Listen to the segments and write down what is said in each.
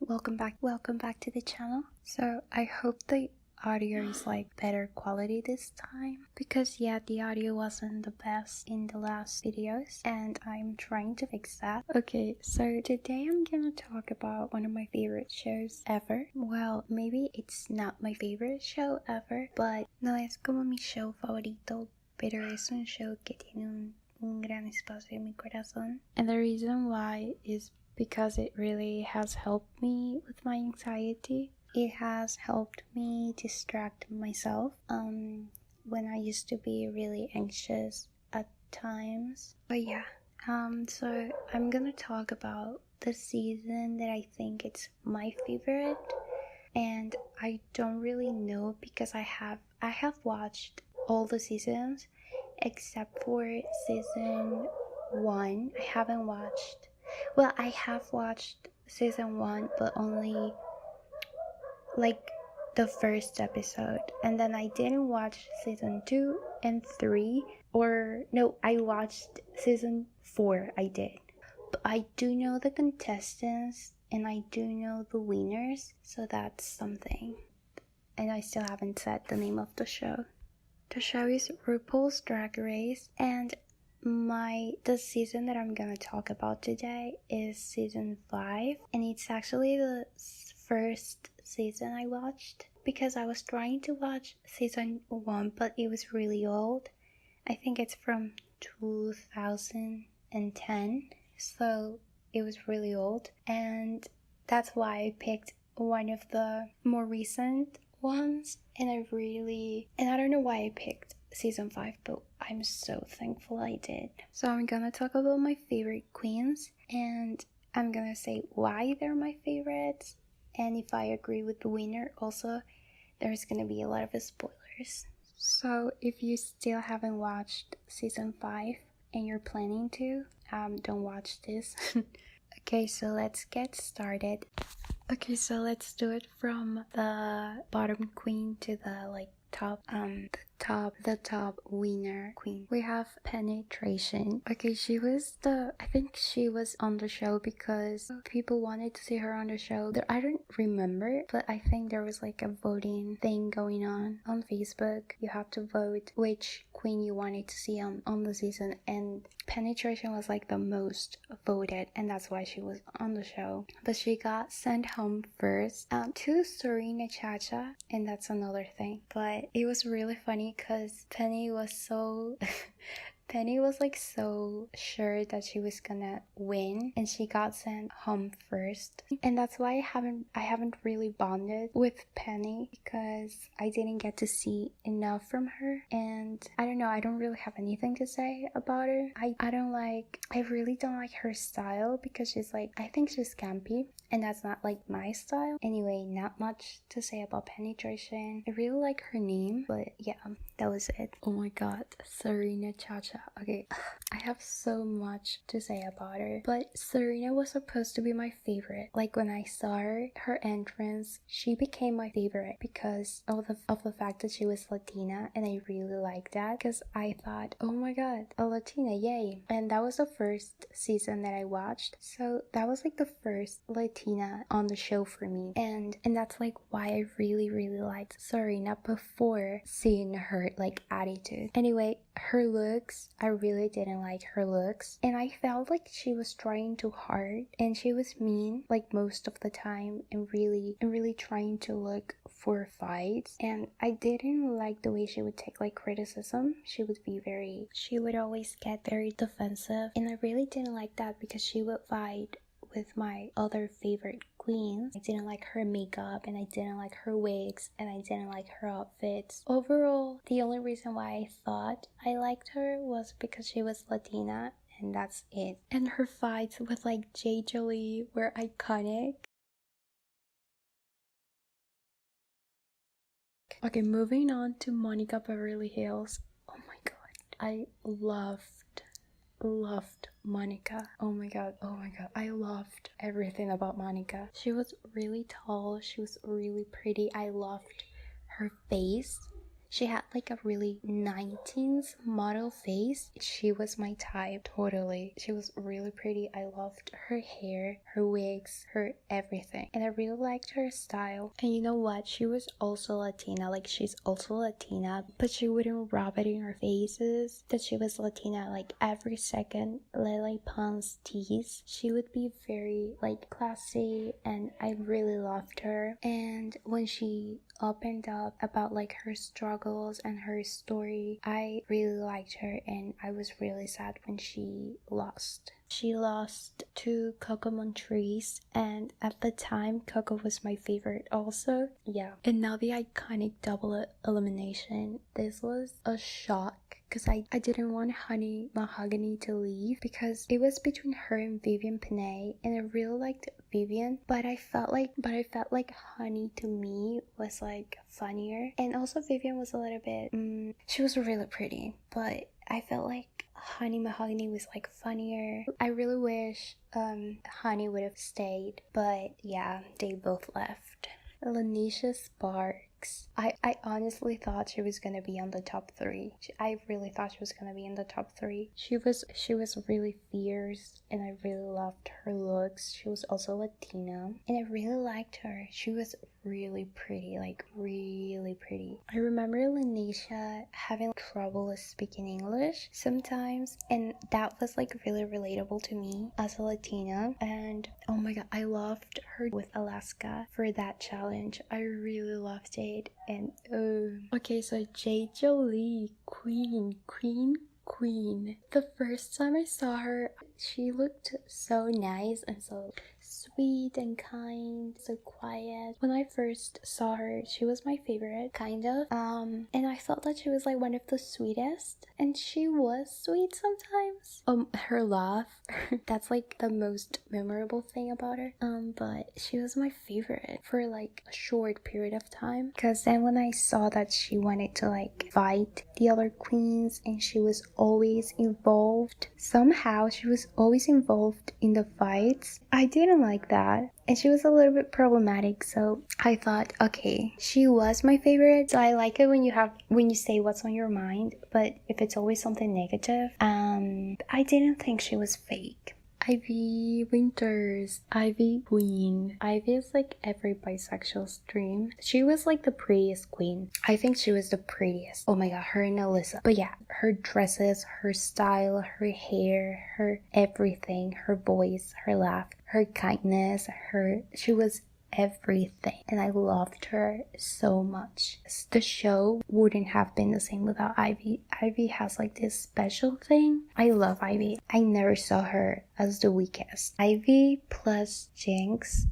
Welcome back to the channel. So I hope the audio is like better quality this time, because yeah, the audio wasn't the best in the last videos and I'm trying to fix that. Okay, so today I'm gonna talk about one of my favorite shows ever. Well, maybe it's not my favorite show ever, but no es como mi show favorito, pero es un show que tiene un gran espacio en mi corazón. And the reason why is because it really has helped me with my anxiety. It has helped me distract myself when I used to be really anxious at times. But yeah, so I'm gonna talk about the season that I think it's my favorite, and I don't really know because I have watched all the seasons except for season 1. I haven't watched. Well, I have watched season 1, but only like the first episode, and then I didn't watch season 2 and 3, or no, I watched season 4. I did, but I do know the contestants and I do know the winners, so that's something. And I still haven't said the name of the show. The show is RUPAUL'S Drag Race, and the season that I'm gonna talk about today is season 5, and it's actually the first season I watched, because I was trying to watch season 1, but it was really old. I think it's from 2010, so it was really old, and that's why I picked one of the more recent ones. And I don't know why I picked season 5, but I'm so thankful I did. So I'm gonna talk about my favorite queens, and I'm gonna say why they're my favorites, and if I agree with the winner. Also, there's gonna be a lot of spoilers. So if you still haven't watched season 5 and you're planning to, don't watch this. Okay, so let's get started. Okay, so let's do it from the bottom queen to the top winner queen. We have Penetration. Okay, I think she was on the show because people wanted to see her on the show. I don't remember, but I think there was like a voting thing going on Facebook. You have to vote which queen you wanted to see on the season, and Penetration was like the most voted, and that's why she was on the show. But she got sent home first to Serena Chacha, and that's another thing. But it was really funny because Penny was so like so sure that she was gonna win, and she got sent home first. And that's why I haven't really bonded with Penny, because I didn't get to see enough from her, and I don't know, I don't really have anything to say about her. I really don't like her style, because I think she's campy, and that's not like my style. Anyway, not much to say about Penetration. I really like her name, but yeah, that was it. Oh my god, Serena Chacha. Okay, I have so much to say about her, but Serena was supposed to be my favorite. Like when I saw her entrance, she became my favorite because of the fact that she was Latina, and I really liked that, because I thought, oh my god, a Latina, yay. And that was the first season that I watched, so that was like the first Latina on the show for me, and that's like why I really liked Serena before seeing her like attitude. Anyway, her looks, I really didn't like her looks, and I felt like she was trying too hard, and she was mean like most of the time, and really trying to look for fights. And I didn't like the way she would take like criticism. She would always get very defensive, and I really didn't like that, because she would fight with my other favorite queens. I didn't like her makeup, and I didn't like her wigs, and I didn't like her outfits. Overall, the only reason why I thought I liked her was because she was Latina, and that's it. And her fights with like Jay Jolie were iconic. Okay, moving on to Monica Beverly Hills. Oh my god, I loved Monica. Oh my god, I loved everything about Monica. She was really tall, she was really pretty. I loved her face. She had like a really 19s model face. She was my type, totally. She was really pretty. I loved her hair, her wigs, her everything. And I really liked her style. And you know what? She was also Latina. Like, she's also Latina, but she wouldn't rub it in her faces that she was Latina. Like, every second Lele Pons tease, she would be very like classy, and I really loved her. And when she opened up about like her struggles and her story, I really liked her, and I was really sad when she lost. She lost to Coco Montrese, and at the time Coco was my favorite also. Yeah. And now the iconic double elimination. This was a shock because I didn't want Honey Mahogany to leave because it was between her and Vivian Panay, and I really liked Vivian, but I felt like Honey to me was like funnier, and also Vivian was a little bit she was really pretty, but I felt like Honey Mahogany was like funnier. I really wish Honey would have stayed, but yeah, they both left. Lanisha Sparks. I honestly thought she was gonna be on the top 3. I really thought she was gonna be in the top 3. She was really fierce, and I really loved her looks. She was also Latina, and I really liked her. She was really pretty, like really pretty. I remember Lanisha having trouble speaking English sometimes, and that was like really relatable to me as a Latina. And oh my god, I loved her with Alaska for that challenge. I really loved it. And okay, so J. Jolie, queen. The first time I saw her, she looked so nice and so sweet and kind, so quiet. When I first saw her, she was my favorite, kind of. And I thought that she was like one of the sweetest, and she was sweet sometimes. Her laugh, that's like the most memorable thing about her. But she was my favorite for like a short period of time, because then when I saw that she wanted to like fight the other queens, and she was always involved, somehow she was always involved in the fights, I didn't like that, and she was a little bit problematic. So I thought, okay, she was my favorite. So I like it when you say what's on your mind, but if it's always something negative, I didn't think she was fake. Ivy Winters, Ivy Queen. Ivy is like every bisexual's dream. She was like the prettiest queen. I think she was the prettiest. Oh my god, her and Alyssa. But yeah, her dresses, her style, her hair, her everything, her voice, her laugh, her kindness, she was everything, and I loved her so much. The show wouldn't have been the same without Ivy. Ivy has like this special thing. I love Ivy. I never saw her as the weakest. Ivy plus Jinx,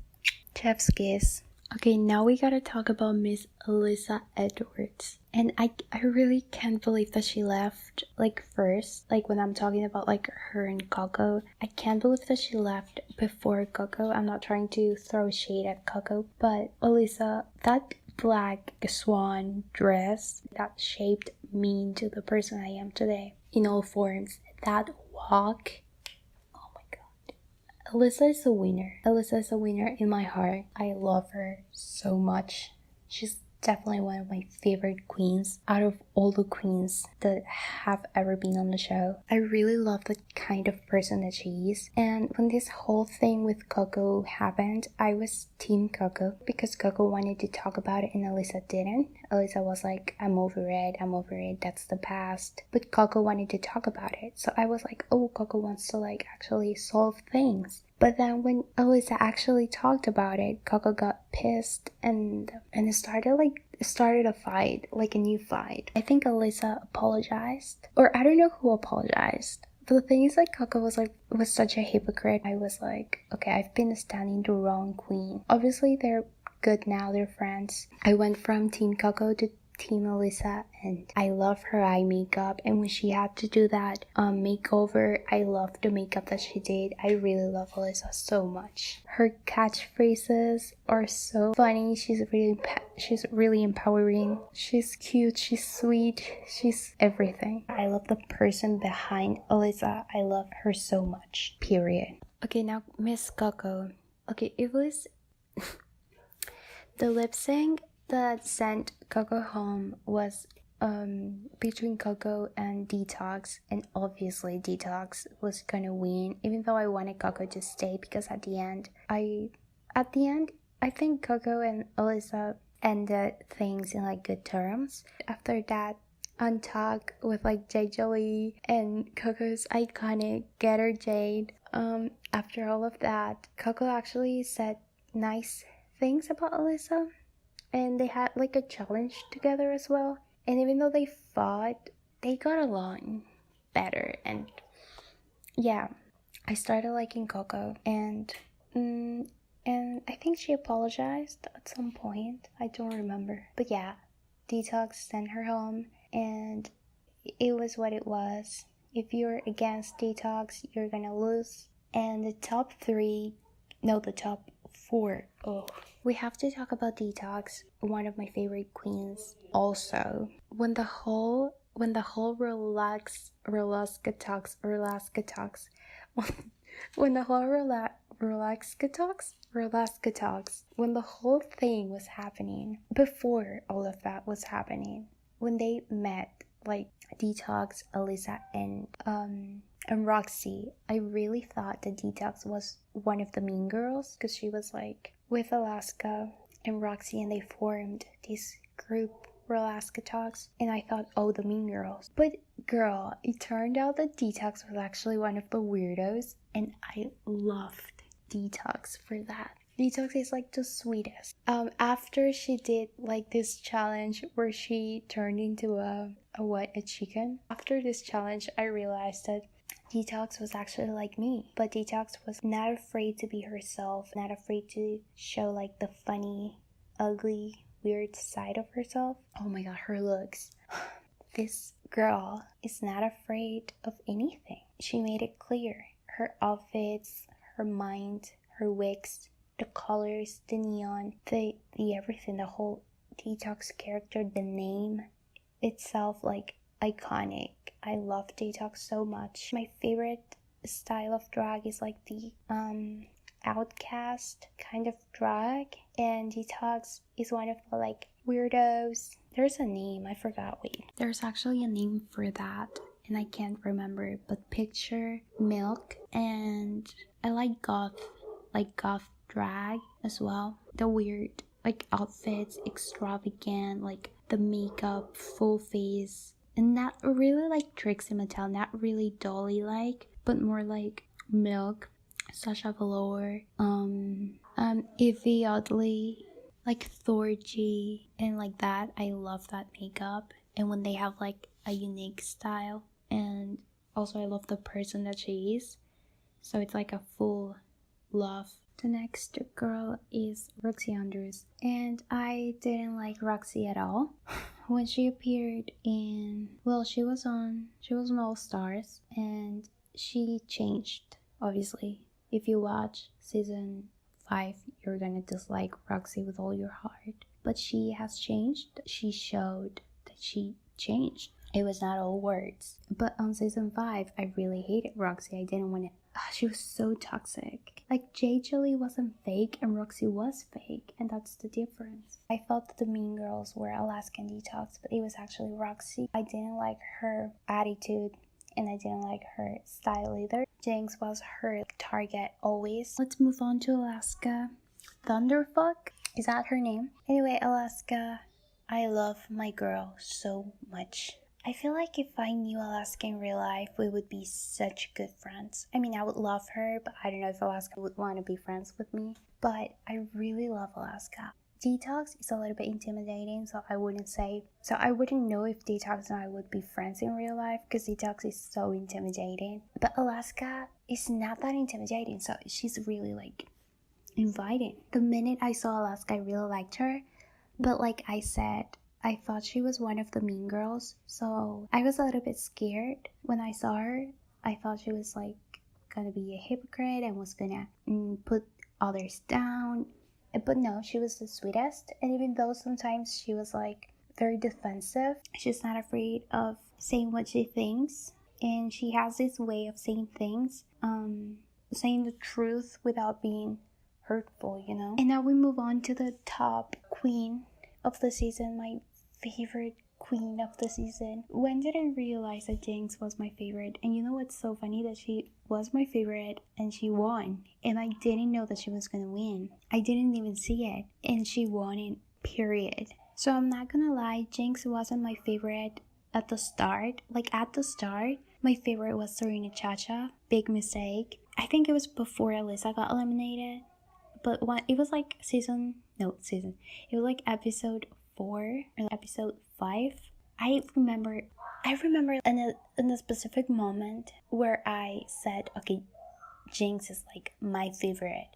chef's kiss. Okay, now we gotta talk about Miss Alyssa Edwards. And I really can't believe that she left like first. Like when I'm talking about like her and Coco, I can't believe that she left before Coco. I'm not trying to throw shade at Coco, but Alyssa, that black swan dress that shaped me into the person I am today in all forms. That walk. Alyssa is a winner. Alyssa is a winner in my heart. I love her so much. She's definitely one of my favorite queens out of all the queens that have ever been on the show. I really love the kind of person that she is. And when this whole thing with Coco happened, I was team Coco because Coco wanted to talk about it and Alyssa didn't. Alyssa was like, I'm over it, that's the past. But Coco wanted to talk about it. So I was like, oh, Coco wants to like actually solve things. But then when Alyssa actually talked about it, Coco got pissed and it started a fight, like a new fight. I think Alyssa apologized, or I don't know who apologized. But the thing is, like, Coco was such a hypocrite. I was like, okay, I've been standing the wrong queen. Obviously, they're good now, they're friends. I went from Team Coco to Team Alyssa, and I love her eye makeup, and when she had to do that makeover, I loved the makeup that she did. I really love Alyssa so much. Her catchphrases are so funny. She's really empowering. She's cute, she's sweet, she's everything. I love the person behind Alyssa. I love her so much, period. Okay, now Miss Coco. Okay, it was the lip sync that sent Coco home was between Coco and Detox, and obviously Detox was gonna win, even though I wanted Coco to stay, because at the end I think Coco and Alyssa ended things in like good terms. After that untalk with like Lee and Coco's iconic Getter Jade, after all of that, Coco actually said nice things about Alyssa, and they had like a challenge together as well. And even though they fought, they got along better. And yeah, I started liking Coco, and I think she apologized at some point. I don't remember, but yeah, Detox sent her home, and it was what it was. If you're against Detox, you're gonna lose. And the top 4. Oh, we have to talk about Detox, one of my favorite queens. Also, when the whole Relaska talks, when the whole when the whole thing was happening, before all of that was happening, when they met, like Detox, Alyssa, and Roxy, I really thought that Detox was one of the mean girls, because she was like with Alaska and Roxy, and they formed this group, Alaska Talks, and I thought, oh, the mean girls. But girl, it turned out that Detox was actually one of the weirdos, and I loved Detox for that. Detox is like the sweetest. After she did like this challenge where she turned into a chicken. After this challenge, I realized that Detox was actually like me, but Detox was not afraid to be herself, not afraid to show like the funny, ugly, weird side of herself. Oh my god, her looks. This girl is not afraid of anything. She made it clear. Her outfits, her mind, her wigs, the colors, the neon, the everything, the whole Detox character, the name itself, like iconic. I love Detox so much. My favorite style of drag is like the outcast kind of drag, and Detox is one of the like weirdos. There's a name, I forgot. Wait, there's actually a name for that and I can't remember, but picture Milk, and I like goth drag as well. The weird like outfits, extravagant, like the makeup, full face, and not really like Trixie Mattel, not really Dolly like, but more like Milk, Sasha Velour, Evie Oddly, like Thorgy, and like that. I love that makeup, and when they have like a unique style, and also I love the person that she is, so it's like a full love. The next girl is Roxy Andrews, and I didn't like Roxy at all. When she appeared in, well, she was on All Stars, and she changed, obviously. If you watch season 5, you're gonna dislike Roxy with all your heart, but she has changed. She showed that she changed. It was not all words. But on season 5, I really hated Roxy. I didn't want to. She was so toxic. Like, Lee wasn't fake and Roxy was fake, and that's the difference. I thought that the mean girls were Alaska and Detox, but it was actually Roxy. I didn't like her attitude, and I didn't like her style either. Jinx was her target always. Let's move on to Alaska. Thunderfuck? Is that her name? Anyway, Alaska, I love my girl so much. I feel like if I knew Alaska in real life, we would be such good friends. I mean, I would love her, but I don't know if Alaska would want to be friends with me. But I really love Alaska. Detox is a little bit intimidating, so I wouldn't know if Detox and I would be friends in real life, because Detox is so intimidating. But Alaska is not that intimidating, so she's really like inviting. The minute I saw Alaska, I really liked her, but like I said, I thought she was one of the mean girls, so I was a little bit scared when I saw her. I thought she was like gonna be a hypocrite and was gonna put others down, but no, she was the sweetest. And even though sometimes she was like very defensive, she's not afraid of saying what she thinks, and she has this way of saying things, saying the truth without being hurtful, you know. And now we move on to the top queen of the season, my favorite queen of the season. When did I realize that Jinx was my favorite? And you know what's so funny? That she was my favorite and she won. And I didn't know that she was gonna win. I didn't even see it. And she won it, period. So I'm not gonna lie, Jinx wasn't my favorite at the start. Like at the start, my favorite was Serena Chacha. Big mistake. I think it was before Alyssa got eliminated. But it was like it was like episode 4 or episode 5. I remember in a specific moment where I said, okay, Jinx is like my favorite.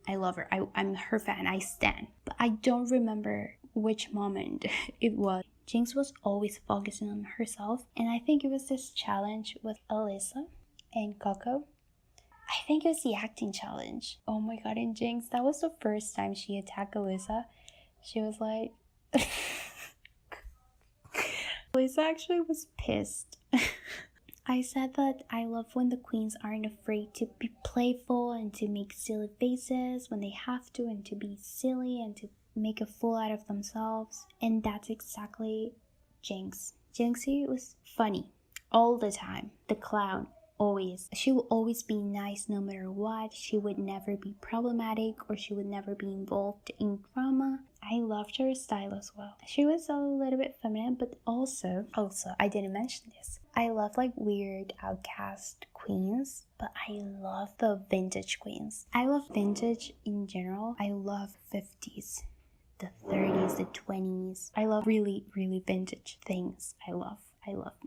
I love her. I'm her fan. I stan. But I don't remember which moment it was. Jinx was always focusing on herself, and I think it was this challenge with Alyssa and Coco. I think it was the acting challenge. Oh my god, and Jinx, that was the first time she attacked Alyssa. She was like... Alyssa actually was pissed. I said that I love when the queens aren't afraid to be playful and to make silly faces when they have to, and to be silly and to make a fool out of themselves. And that's exactly Jinx. Jinxie was funny all the time. The clown. Always. She will always be nice no matter what. She would never be problematic, or she would never be involved in drama. I loved her style as well. She was a little bit feminine, but also I didn't mention this. I love like weird outcast queens, but I love the vintage queens. I love vintage in general. I love 50s, the 30s, the 20s. I love really, really vintage things. I love.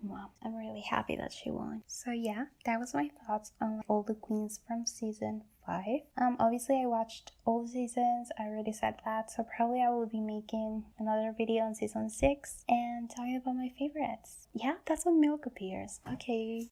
Wow, I'm really happy that she won. So yeah, that was my thoughts on all the queens from season 5. Obviously I watched all the seasons. I already said that, so probably I will be making another video on season 6 and talking about my favorites. Yeah, that's when milk appears. Okay.